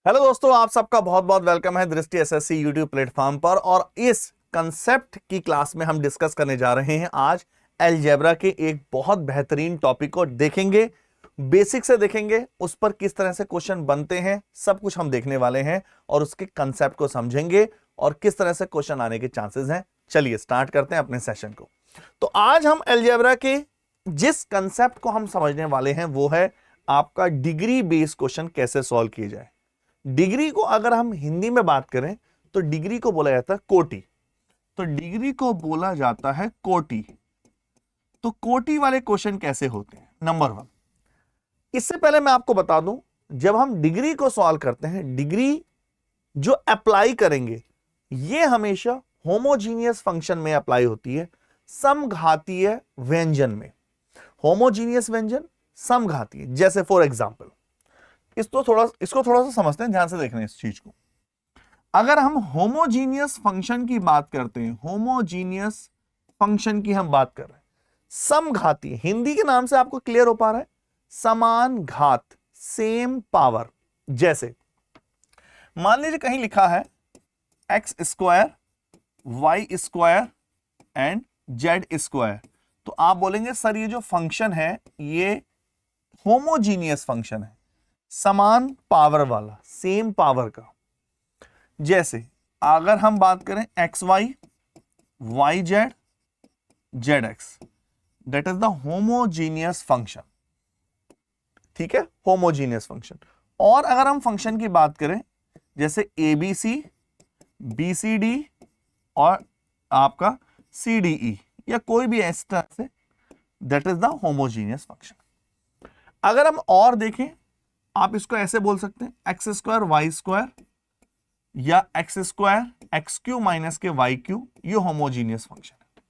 Hello दोस्तों, आप सबका बहुत बहुत वेलकम है दृष्टि एसएससी यूट्यूब प्लेटफॉर्म पर। और इस कंसेप्ट की क्लास में हम डिस्कस करने जा रहे हैं आज अलजेब्रा के एक बहुत बेहतरीन टॉपिक को देखेंगे। बेसिक से देखेंगे, उस पर किस तरह से क्वेश्चन बनते हैं, सब कुछ हम देखने वाले हैं और उसके कंसेप्ट को समझेंगे और किस तरह से क्वेश्चन आने के चांसेस हैं। चलिए स्टार्ट करते हैं अपने सेशन को। तो आज हम अलजेब्रा के जिस कंसेप्ट को हम समझने वाले हैं वो है आपका डिग्री बेस्ड क्वेश्चन कैसे सॉल्व किए जाए। डिग्री को अगर हम हिंदी में बात करें तो डिग्री को बोला जाता है कोटि। तो डिग्री को बोला जाता है कोटि। तो कोटि वाले क्वेश्चन कैसे होते हैं? नंबर 1, इससे पहले मैं आपको बता दूं, जब हम डिग्री को सॉल्व करते हैं, डिग्री जो अप्लाई करेंगे ये हमेशा होमोजीनियस फंक्शन में अप्लाई होती है, समघातीय व्यंजन में। होमोजीनियस व्यंजन, समघातीय। जैसे फॉर एग्जांपल इसको थोड़ा सा समझते हैं, ध्यान से देखना इस चीज को। अगर हम होमोजीनियस फंक्शन की बात करते हैं, होमोजीनियस फंक्शन की हम बात कर रहे हैं, समघाती, हिंदी के नाम से आपको क्लियर हो पा रहा है, समान घात, सेम पावर। जैसे मान लीजिए कहीं लिखा है X square Y square and Z square, तो आप बोलेंगे सर ये जो फंक्शन है ये होमोजीनियस फंक्शन है, समान पावर वाला, सेम पावर का। जैसे अगर हम बात करें X Y, Y Z, Z X, that is the homogeneous function. ठीक है, होमोजीनियस फंक्शन। और अगर हम फंक्शन की बात करें जैसे A B C, B C D और आपका सी डी ई, या कोई भी इस तरह से, that is the homogeneous function. अगर हम और देखें, आप इसको ऐसे बोल सकते हैं एक्स स्क्वायर वाई स्क्वायर या x square x Q minus के वाई क्यू, ये होमोजीनियस फंक्शन है।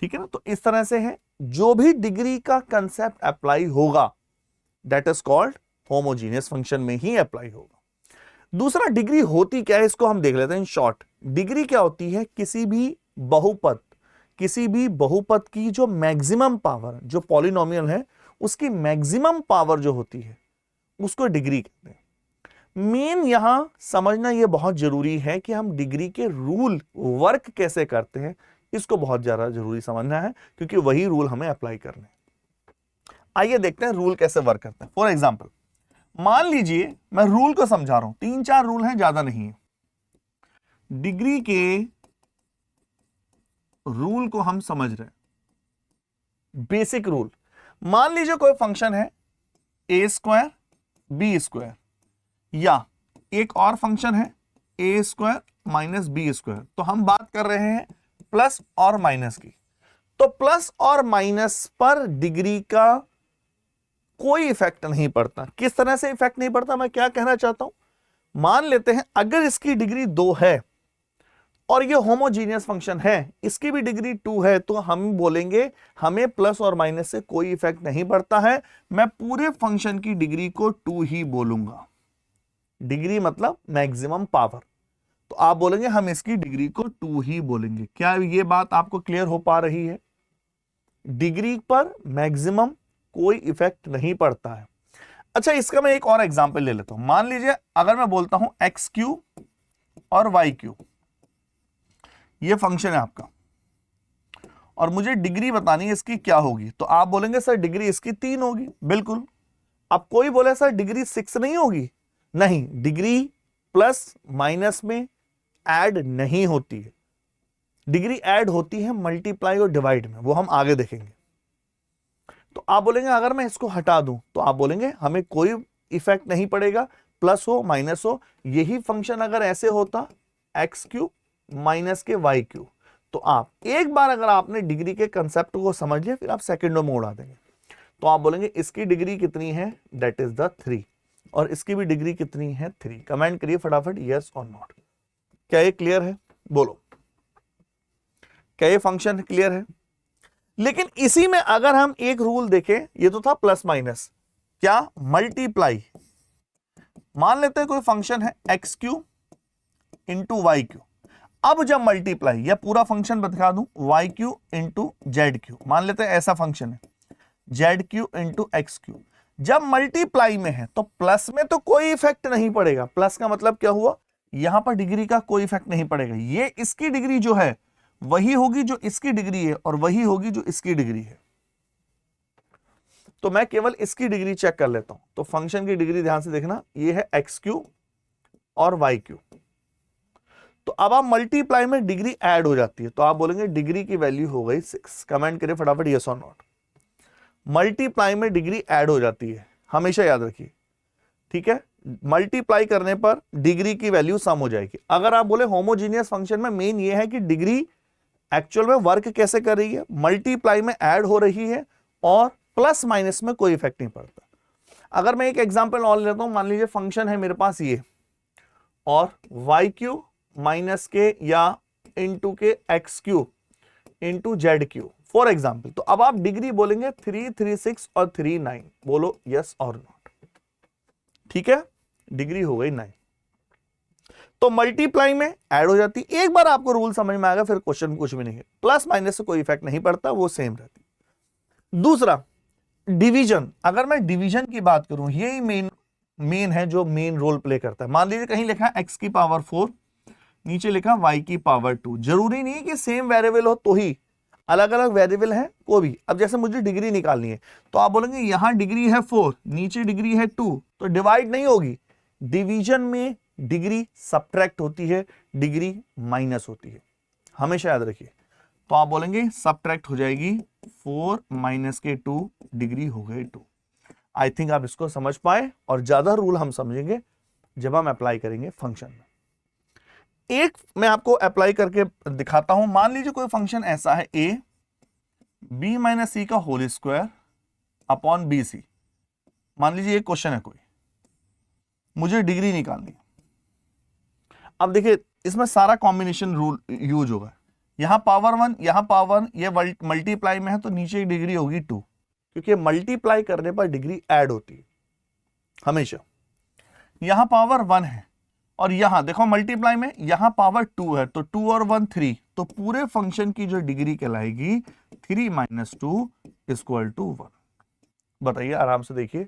ठीक है ना? तो इस तरह से है, जो भी डिग्री का कंसेप्ट अप्लाई होगा that is called homogeneous function में ही अप्लाई होगा। दूसरा, डिग्री होती क्या है इसको हम देख लेते हैं इन शॉर्ट। डिग्री क्या होती है? किसी भी बहुपद की जो मैक्सिमम पावर, जो पॉलिनोमियल है उसकी मैक्सिमम पावर जो होती है उसको डिग्री कहते हैं। मेन यहां समझना यह बहुत जरूरी है कि हम डिग्री के रूल वर्क कैसे करते हैं, इसको बहुत ज्यादा जरूरी समझना है, क्योंकि वही रूल हमें अप्लाई करने हैं। आइए देखते हैं रूल कैसे वर्क करते हैं। फॉर एग्जांपल मान लीजिए मैं रूल को समझा रहा हूं, 3-4 रूल हैं, ज्यादा नहीं है। डिग्री के रूल को हम समझ रहे हैं, बेसिक रूल। मान लीजिए कोई फंक्शन है ए स्क्वायर बी स्क्वायर, या एक और फंक्शन है ए स्क्वायर माइनस बी स्क्वायर। तो हम बात कर रहे हैं प्लस और माइनस की। तो प्लस और माइनस पर डिग्री का कोई इफेक्ट नहीं पड़ता। किस तरह से इफेक्ट नहीं पड़ता, मैं क्या कहना चाहता हूं, मान लेते हैं अगर इसकी डिग्री 2 है और ये होमोजीनियस फंक्शन है, इसकी भी डिग्री 2 है, तो हम बोलेंगे हमें प्लस और माइनस से कोई इफेक्ट नहीं पड़ता है, मैं पूरे फंक्शन की डिग्री को 2 ही बोलूंगा। डिग्री मतलब मैक्सिमम पावर, तो आप बोलेंगे हम इसकी डिग्री को 2 ही बोलेंगे। क्या ये बात आपको क्लियर हो पा रही है? डिग्री पर मैक्सिमम कोई इफेक्ट नहीं पड़ता है। अच्छा, इसका मैं एक और एग्जांपल ले लेता हूं। मान लीजिए अगर मैं बोलता हूं एक्स क्यू और वाई क्यू, ये फंक्शन है आपका, और मुझे डिग्री बतानी है इसकी क्या होगी, तो आप बोलेंगे सर डिग्री इसकी 3 होगी। बिल्कुल। अब कोई बोले सर डिग्री 6 नहीं होगी, नहीं, डिग्री प्लस माइनस में ऐड नहीं होती है, डिग्री ऐड होती है मल्टीप्लाई और डिवाइड में, वो हम आगे देखेंगे। तो आप बोलेंगे अगर मैं इसको हटा दूं, तो आप बोलेंगे हमें कोई इफेक्ट नहीं पड़ेगा, प्लस हो माइनस हो। यही फंक्शन अगर ऐसे होता एक्स क्यू माइनस के वाई क्यू, तो आप एक बार अगर आपने डिग्री के कंसेप्ट को समझ लिया, फिर आप सेकंडों में उड़ा देंगे। तो आप बोलेंगे इसकी डिग्री कितनी है, दैट इज द 3, और इसकी भी डिग्री कितनी है, 3। कमेंट करिए फटाफट यस और नॉट। क्या ये क्लियर है? बोलो, क्या ये फंक्शन क्लियर है? लेकिन इसी में अगर हम एक रूल देखें, ये तो था प्लस माइनस, क्या मल्टीप्लाई। मान लेते हैं कोई फंक्शन है X Q into Y Q. अब जब मल्टीप्लाई, या पूरा फंक्शन बता दूं, Y Q into Z Q, मान लेते हैं ऐसा फंक्शन है Z Q into X Q. जब मल्टीप्लाई में है तो प्लस में तो कोई इफेक्ट नहीं पड़ेगा। प्लस का मतलब क्या हुआ, यहां पर डिग्री का कोई इफेक्ट नहीं पड़ेगा। ये इसकी डिग्री जो है वही होगी जो इसकी डिग्री है, और वही होगी जो इसकी डिग्री है। तो मैं केवल इसकी डिग्री चेक कर लेता हूं। तो फंक्शन की डिग्री ध्यान से देखना, ये है एक्स क्यू और वाई क्यू। तो अब आप मल्टीप्लाई में डिग्री ऐड हो जाती है, तो आप बोलेंगे डिग्री की वैल्यू हो गई 6। कमेंट करिए फटाफट यस और नॉट। मल्टीप्लाई में डिग्री ऐड हो जाती है, हमेशा याद रखिए, ठीक है। मल्टीप्लाई करने पर डिग्री की वैल्यू सम हो जाएगी। अगर आप बोले होमोजीनियस फंक्शन में मेन ये है कि डिग्री एक्चुअल में वर्क कैसे कर रही है, मल्टीप्लाई में ऐड हो रही है और प्लस माइनस में कोई इफेक्ट नहीं पड़ता। अगर मैं एक एग्जांपल और लेता हूं, मान लीजिए फंक्शन है मेरे पास ये, और वाई क्यू माइनस के या इंटू के x Q into Z Q for example. तो अब आप डिग्री बोलेंगे 3, 3, 6 और 3, 9। बोलो यस और नॉट, ठीक है। डिग्री हो गई 9। तो मल्टीप्लाई में ऐड हो जाती। एक बार आपको रूल समझ में आएगा, फिर क्वेश्चन कुछ भी नहीं है। प्लस माइनस से कोई इफेक्ट नहीं पड़ता, वो सेम रहती। दूसरा डिवीजन, अगर मैं डिवीजन की बात करूं, यही मेन है जो मेन रोल प्ले करता है। मान लीजिए कहीं लिखा है x की पावर 4, नीचे लिखा y की पावर 2। जरूरी नहीं है कि सेम वेरिएबल हो तो ही, अलग अलग वेरिएबल है को भी। अब जैसे मुझे डिग्री निकालनी है, तो आप बोलेंगे यहां डिग्री है 4, नीचे डिग्री है 2, तो डिवाइड नहीं होगी। डिवीजन में डिग्री सब्ट्रैक्ट होती है, डिग्री माइनस होती है, हमेशा याद रखिए। तो आप बोलेंगे सब्ट्रैक्ट हो जाएगी 4 माइनस के 2, डिग्री हो गई 2। आई थिंक आप इसको समझ पाए, और ज्यादा रूल हम समझेंगे जब हम अप्लाई करेंगे फंक्शन में। एक मैं आपको अप्लाई करके दिखाता हूं। मान लीजिए कोई फंक्शन ऐसा है, a b माइनस सी का whole square upon B C. मान लीजिए एक क्वेश्चन है कोई, मुझे डिग्री निकालनी है। अब देखिए इसमें सारा कॉम्बिनेशन रूल यूज होगा। यहां पावर 1, यहां पावर 1, ये मल्टीप्लाई में है तो नीचे डिग्री होगी 2, क्योंकि मल्टीप्लाई करने पर डिग्री ऐड होती है हमेशा। यहां पावर 1 है, और यहां देखो मल्टीप्लाई में यहां पावर 2 है, तो 2 और 1 3, तो पूरे फंक्शन की जो डिग्री कहलाएगी 3 माइनस 2 इक्वल टू 1। बताइए आराम से देखिए,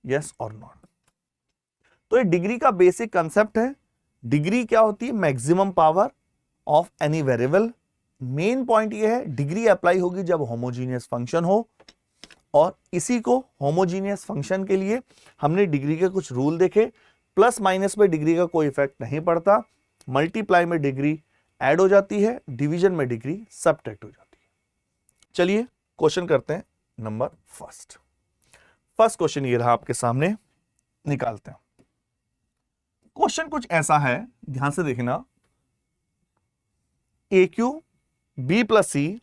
यस और नॉट। तो ये डिग्री का बेसिक कंसेप्ट है। डिग्री क्या होती है, maximum power of any variable. Main point ये है डिग्री अप्लाई होगी जब होमोजीनियस फंक्शन हो, और इसी को होमोजीनियस फंक्शन के लिए हमने डिग्री के कुछ रूल देखे। प्लस माइनस में डिग्री का कोई इफेक्ट नहीं पड़ता, मल्टीप्लाई में डिग्री ऐड हो जाती है, डिवीजन में डिग्री सब्ट्रैक्ट हो जाती है। चलिए क्वेश्चन करते हैं नंबर फर्स्ट क्वेश्चन ये रहा आपके सामने, निकालते हैं। क्वेश्चन कुछ ऐसा है, ध्यान से देखना। A Q B plus C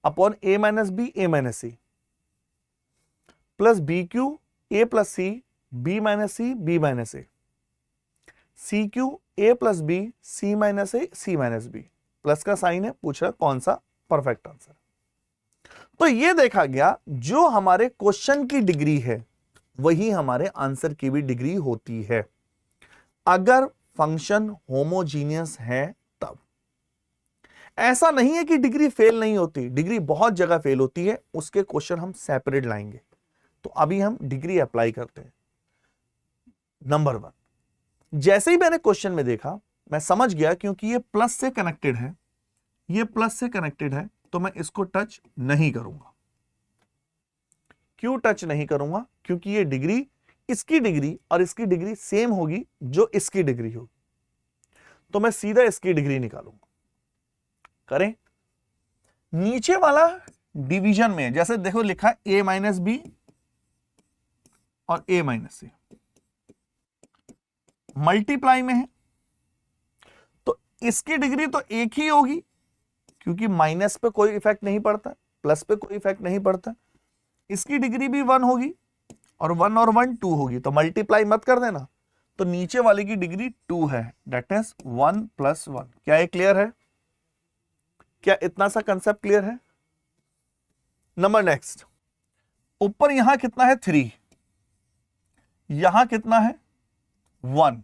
upon A minus B A minus C plus B Q A plus C B minus C B minus A, C Q A plus B C minus A C minus B. Plus का sign है, पूछ रहा कौन सा perfect answer. तो ये देखा गया जो हमारे क्वेश्चन की डिग्री है वही हमारे आंसर की भी डिग्री होती है, अगर फंक्शन होमोजीनियस है तब। ऐसा नहीं है कि डिग्री फेल नहीं होती, डिग्री बहुत जगह फेल होती है, उसके क्वेश्चन हम सेपरेट लाएंगे। तो अभी हम डिग्री अप्लाई करते हैं। नंबर 1, जैसे ही मैंने क्वेश्चन में देखा मैं समझ गया, क्योंकि ये प्लस से कनेक्टेड है, ये प्लस से कनेक्टेड है, तो मैं इसको टच नहीं करूंगा। क्यों टच नहीं करूंगा, क्योंकि ये डिग्री, इसकी डिग्री और इसकी डिग्री सेम होगी जो इसकी डिग्री होगी, तो मैं सीधा इसकी डिग्री निकालूंगा। करें। नीचे वाला डिवीजन में जैसे देखो लिखा है a माइनस बी और a माइनस सी, मल्टीप्लाई में है तो इसकी डिग्री तो एक ही होगी, क्योंकि माइनस पे कोई इफेक्ट नहीं पड़ता, प्लस पे कोई इफेक्ट नहीं पड़ता। इसकी डिग्री भी 1 होगी, और 1 और 1 2 होगी, तो मल्टीप्लाई मत कर देना। तो नीचे वाले की डिग्री 2 है, दैट इज 1 + 1। क्या ये क्लियर है? क्या इतना सा कंसेप्ट क्लियर है? नंबर नेक्स्ट, ऊपर यहां कितना है 3, यहां कितना है 1,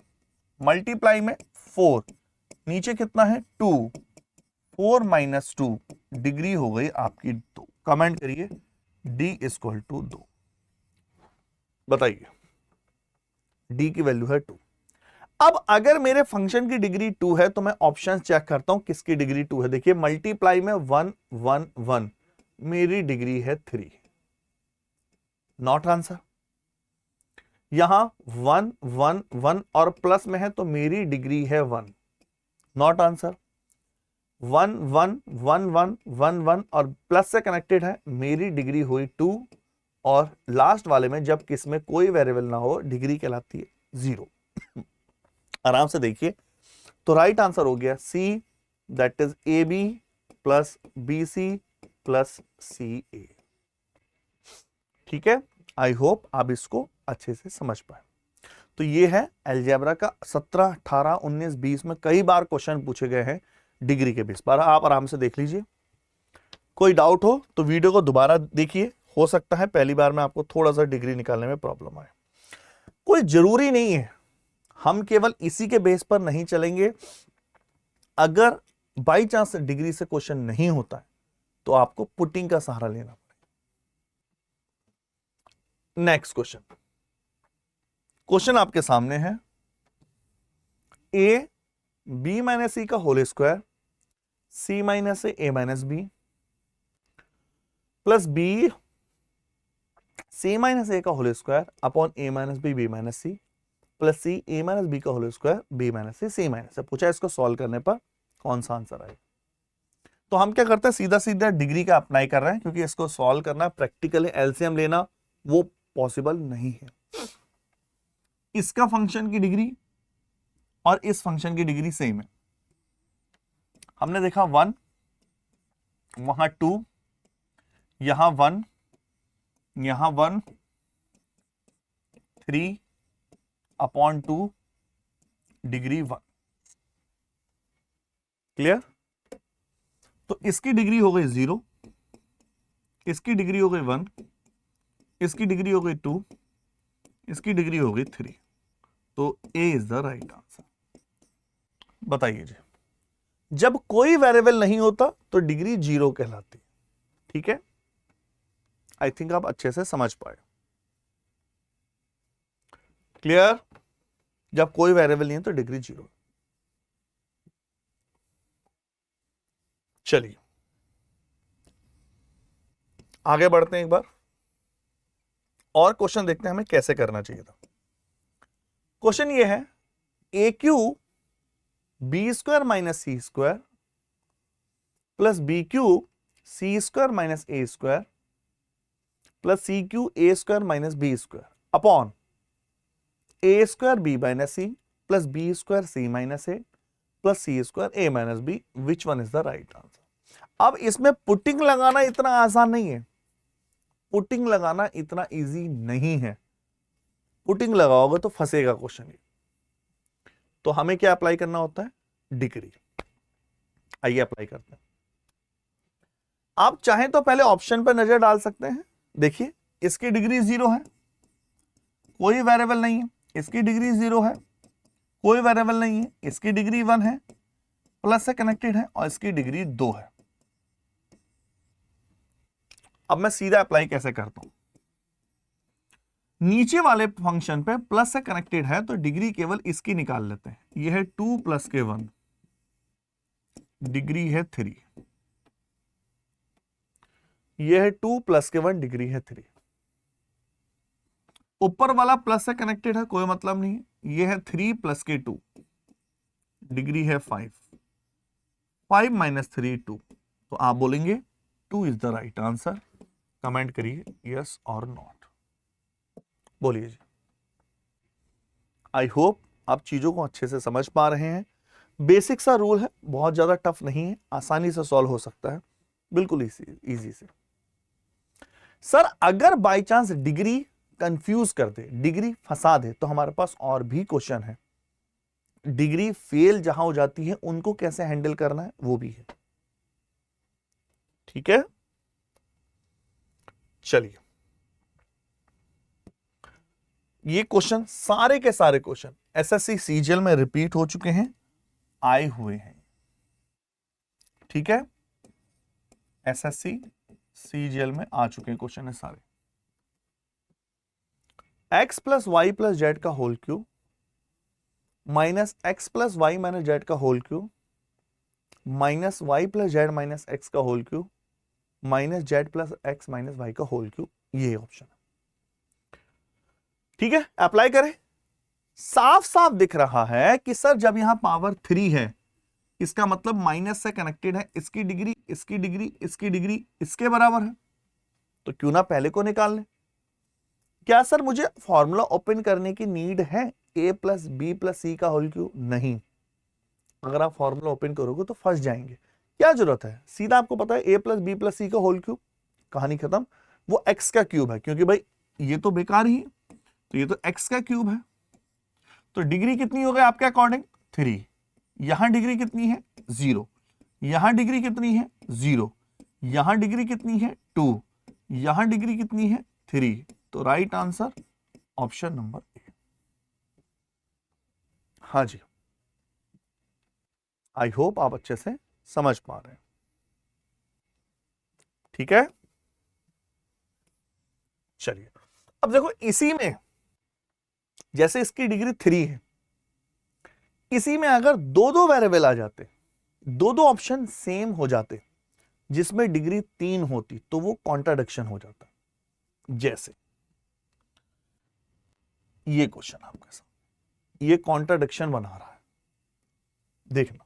मल्टीप्लाई में 4, नीचे कितना है 2, 4 - 2, डिग्री हो गई आपकी 2। कमेंट करिए d = 2। बताइए, डी की वैल्यू है 2। अब अगर मेरे फंक्शन की डिग्री 2 है तो मैं ऑप्शन चेक करता हूं किसकी डिग्री 2 है। देखिए मल्टीप्लाई में 1 1 1, मेरी डिग्री है 3, नॉट आंसर। यहां 1 1 1 और प्लस में है तो मेरी डिग्री है 1, नॉट आंसर। 1 1 1 1 1 1 और प्लस से कनेक्टेड है, मेरी डिग्री हुई 2। और लास्ट वाले में जब किसमें कोई वेरिएबल ना हो, डिग्री कहलाती है 0। आराम से देखिए, तो राइट आंसर हो गया C, that is A B plus B C plus C A. ठीक है, आई होप आप इसको अच्छे से समझ पाए। तो ये है अलजेब्रा का 17 18 19 20 में कई बार क्वेश्चन पूछे गए हैं डिग्री के बेस पर। आप आराम से देख लीजिए, कोई डाउट हो तो वीडियो को दोबारा देखिए, हो सकता है पहली बार में आपको थोड़ा सा डिग्री निकालने में प्रॉब्लम आए। कोई जरूरी नहीं है, हम केवल इसी के बेस पर नहीं चलेंगे। अगर बाई चांस डिग्री से क्वेश्चन नहीं होता है तो आपको पुटिंग का सहारा लेना पड़ेगा। नेक्स्ट क्वेश्चन, क्वेश्चन आपके सामने है, ए बी माइनस सी का whole square C minus A minus B plus B C minus A का whole square upon A minus B minus C plus C A minus B का whole square B minus C minus. पूछा इसको solve करने पर कौन सा answer आएगा। तो हम क्या करते हैं, सीधा सीधा डिग्री का अप्लाई कर रहे हैं, क्योंकि इसको सॉल्व करना प्रैक्टिकली एलसीएम लेना वो पॉसिबल नहीं है। इसका फंक्शन की डिग्री और इस फंक्शन की डिग्री सेम है। हमने देखा 1, वहां 2, यहां 1, यहां 1, 3 अपॉन 2 डिग्री 1। क्लियर। तो इसकी डिग्री हो गई 0, इसकी डिग्री हो गई 1, इसकी डिग्री हो गई 2, इसकी डिग्री हो गई 3। तो ए इज द राइट आंसर। बताइए जी, जब कोई वेरिएबल नहीं होता तो डिग्री 0 कहलाती है। ठीक है, आई थिंक आप अच्छे से समझ पाए। क्लियर, जब कोई वेरिएबल नहीं है तो डिग्री 0। चलिए आगे बढ़ते हैं, एक बार और क्वेश्चन देखते हैं हमें कैसे करना चाहिए था। क्वेश्चन ये है, A Q B square minus C square plus B Q C square minus A square plus C Q A square minus B square upon A square B minus C plus B square C minus A plus C square A minus B, which one is the right answer. अब इसमें putting लगाना इतना आसान नहीं है, putting लगाना इतना easy नहीं है। पुटिंग लगाओगे तो फंसेगा क्वेश्चन ये। तो हमें क्या अप्लाई करना होता है, डिग्री। आइए अप्लाई करते हैं। आप चाहें तो पहले ऑप्शन पर नजर डाल सकते हैं। देखिए इसकी डिग्री 0 है, कोई वेरिएबल नहीं है, इसकी डिग्री 0 है, कोई वेरिएबल नहीं है, इसकी डिग्री 1 है, प्लस से कनेक्टेड है, और इसकी डिग्री 2 है। अब मैं सीधा अप्लाई कैसे करता हूं, नीचे वाले फंक्शन पे प्लस से कनेक्टेड है तो डिग्री केवल इसकी निकाल लेते हैं। यह है 2 प्लस के 1, डिग्री है 3। यह है 2 प्लस के 1, डिग्री है 3। ऊपर वाला प्लस से कनेक्टेड है, कोई मतलब नहीं है। यह है 3 प्लस के 2, डिग्री है 5। 5 माइनस 3 2। तो आप बोलेंगे 2 is the right answer. Comment करिए यस और नॉट, बोलिए जी। आई होप आप चीजों को अच्छे से समझ पा रहे हैं। बेसिक सा रूल है, बहुत ज्यादा टफ नहीं है, आसानी से सॉल्व हो सकता है, बिल्कुल इजी से। सर अगर बाय चांस डिग्री कंफ्यूज कर दे, डिग्री फंसा दे, तो हमारे पास और भी क्वेश्चन है। डिग्री फेल जहां हो जाती है उनको कैसे हैंडल करना है वो भी है। ठीक है, चलिए ये क्वेश्चन सारे के सारे क्वेश्चन एसएससी सीजीएल में रिपीट हो चुके हैं, आए हुए हैं। ठीक है, एसएससी सीजीएल में आ चुके हैं क्वेश्चन है सारे। X plus Y plus Z का whole cube minus X plus Y minus Z का whole cube minus Y plus Z minus x का whole cube minus Z plus x minus Y का whole cube, ये option है। ठीक है, apply करें। साफ साफ दिख रहा है कि सर जब यहां पावर 3 है, इसका मतलब माइनस से कनेक्टेड है, इसकी डिग्री इसकी डिग्री इसकी डिग्री इसके बराबर है, तो क्यों ना पहले को निकाल लें। क्या सर मुझे फॉर्मूला ओपन करने की नीड है a प्लस बी प्लस सी का होल क्यूब? नहीं, अगर आप फॉर्मूला ओपन करोगे तो फंस जाएंगे। क्या जरूरत है, सीधा आपको पता है a प्लस बी प्लस सी का होल क्यूब, कहानी खत्म। वो x का क्यूब है, क्योंकि भाई ये तो बेकार ही है, तो ये तो x का क्यूब है। तो डिग्री कितनी हो गई आपके अकॉर्डिंग? 3। यहां डिग्री कितनी है? 0। यहां डिग्री कितनी है? 0। यहां डिग्री कितनी है? 2। यहां डिग्री कितनी है? 3। तो right answer option number A. हाँ जी, आई होप आप अच्छे से समझ पा रहे हैं। ठीक है, चलिए अब देखो, इसी में जैसे इसकी डिग्री 3 है, इसी में अगर दो दो वेरिएबल आ जाते, दो दो ऑप्शन सेम हो जाते जिसमें डिग्री 3 होती, तो वो कॉन्ट्राडिक्शन हो जाता। जैसे ये क्वेश्चन आपके साथ, ये कॉन्ट्राडिक्शन बना रहा है, देखना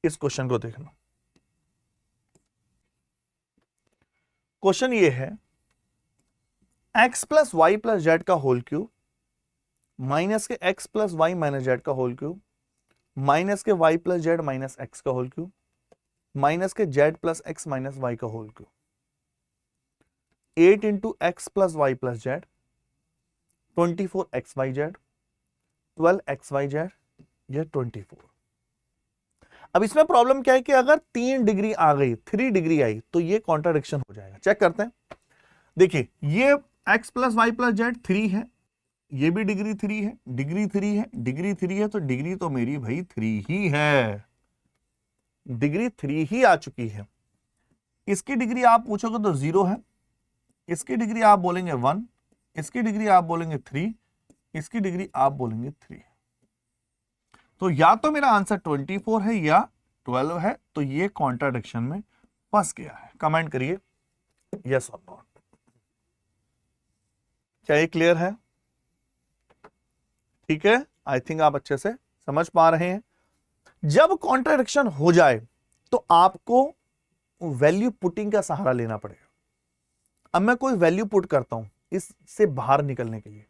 इस क्वेश्चन को, देखना। क्वेश्चन ये है, x plus Y plus Z का होल क्यूब माइनस के x plus Y minus Z का होल क्यूब माइनस के y plus Z minus x का होल क्यूब माइनस के z plus x minus Y का whole cube. 8 into x plus Y plus z, 24 x Y z, 12 x Y z, यह 24। अब इसमें problem क्या है कि अगर 3 डिग्री आ गई, 3 डिग्री आई, तो ये कॉन्ट्राडिक्शन हो जाएगा। चेक करते हैं, देखिए ये x plus Y plus Z 3 है, ये भी डिग्री 3 है, डिग्री 3 है, डिग्री 3 है, तो डिग्री तो मेरी भाई 3 ही है, डिग्री 3 ही आ चुकी है। इसकी डिग्री आप पूछोगे तो 0 है, इसकी डिग्री आप बोलेंगे 1, इसकी डिग्री आप बोलेंगे 3, इसकी डिग्री आप बोलेंगे 3। तो या तो मेरा आंसर 24 है या 12 है, तो ये कॉन्ट्राडिक्शन में फंस गया है। कमेंट करिए यस और नॉट। क्या ये क्लियर है? ठीक है, आई थिंक आप अच्छे से समझ पा रहे हैं। जब कॉन्ट्राडिक्शन हो जाए तो आपको वैल्यू पुटिंग का सहारा लेना पड़ेगा। अब मैं कोई वैल्यू पुट करता हूं इससे बाहर निकलने के लिए।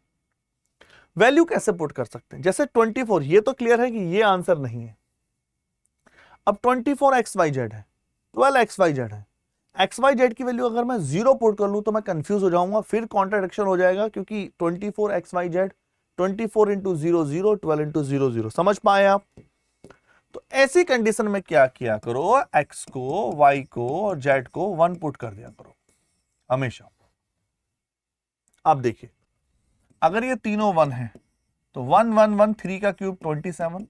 वैल्यू कैसे पुट कर सकते हैं? जैसे 24, ये तो क्लियर है कि ये आंसर नहीं है। अब 24 एक्स वाई जेड है, 12 एक्स वाई जेड है। एक्स वाई जेड की वैल्यू अगर मैं 0 पुट कर लूं तो मैं कंफ्यूज हो जाऊंगा, फिर कॉन्ट्राडिक्शन हो जाएगा, क्योंकि 24 x Y Z 24 into 0 0, 12 into 0 0। समझ पाए आप? तो ऐसी कंडीशन में क्या किया करो, एक्स को, वाई को और जेड को 1 पुट कर दिया करो हमेशा। अब देखिए, अगर ये तीनों 1 है तो 1 1 1, 3 का क्यूब 27,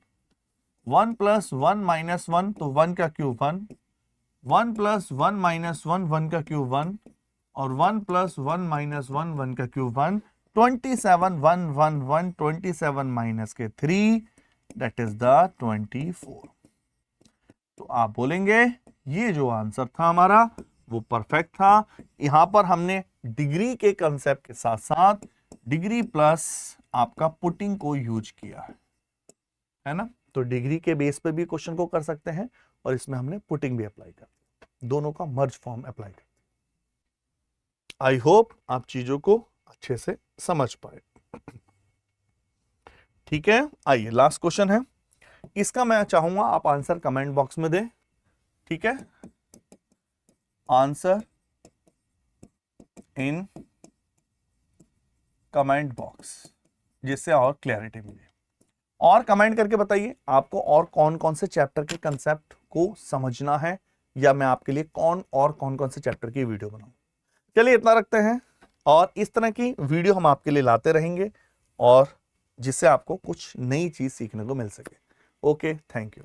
1 प्लस 1 माइनस 1, तो 1 का क्यूब 1, 1 प्लस 1 माइनस 1, 1 का क्यूब 1, और 1 प्लस 1 माइनस 1, 1 का क्यूब 1, 27 1 1 1, 27 माइनस के 3, दैट इज द 24। तो आप बोलेंगे ये जो आंसर था हमारा वो परफेक्ट था। यहां पर हमने डिग्री के कंसेप्ट के साथ साथ डिग्री प्लस आपका पुटिंग को यूज किया है ना। तो डिग्री के बेस पे भी क्वेश्चन को कर सकते हैं और इसमें हमने पुटिंग भी अप्लाई कर, दोनों का मर्ज फॉर्म अप्लाई कर। आई होप आप चीजों को अच्छे से समझ पाए। ठीक है, आइए लास्ट क्वेश्चन है, इसका मैं चाहूंगा आप आंसर कमेंट बॉक्स में दें। ठीक है, आंसर इन कमेंट बॉक्स, जिससे और क्लैरिटी मिले। और कमेंट करके बताइए आपको और कौन कौन से चैप्टर के कंसेप्ट को समझना है, या मैं आपके लिए कौन कौन से चैप्टर की वीडियो बनाऊं। चलिए इतना रखते हैं, और इस तरह की वीडियो हम आपके लिए लाते रहेंगे, और जिससे आपको कुछ नई चीज सीखने को मिल सके। Okay, thank you.